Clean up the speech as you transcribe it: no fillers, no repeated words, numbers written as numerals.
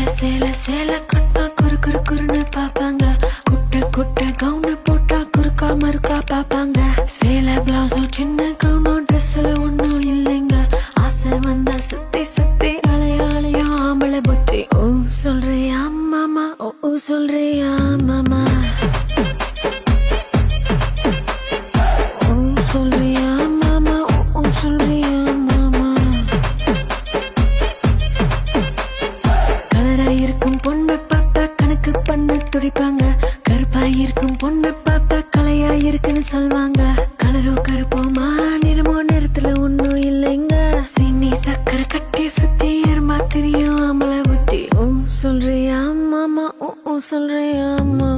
சேல சேல கட்டா குறு குறு குறுன்னு பாப்பாங்க. குட்ட குட்ட கவுன போட்டா குறுக்கா மறுக்கா பாப்பாங்க. சேல பிளவுஸும் சின்ன கவுனும் ட்ரெஸ்ல ஒண்ணும் இல்லைங்க. ஆசை வந்தா சுத்தி சுத்தி அலையாளையா ஆம்பளை புத்தி. ஓ சொல்றியா மாமா, ஓ சொல்றியா மாமா, ஓ சொல்றியா மாமா, ஓ சொல்றியா மாமா. கலராயிருக்கும் பொண்ணை பார்த்தா கணக்கு பண்ண துடிப்பாங்க. கருப்பாயிருக்கும் பொண்ணை பார்த்தா கலையாயிருக்குன்னு சொல்வாங்க. கலரோ கருப்போமா நிறமோ நிறத்துல ஒண்ணும் இல்லைங்க. சீனி சக்கரை கட்டி சுத்தி எருமா தெரியும் ஆம்பளை புத்தி. ஓ சொல்றியா மாமா, ஓ சொல்றியா மாமா.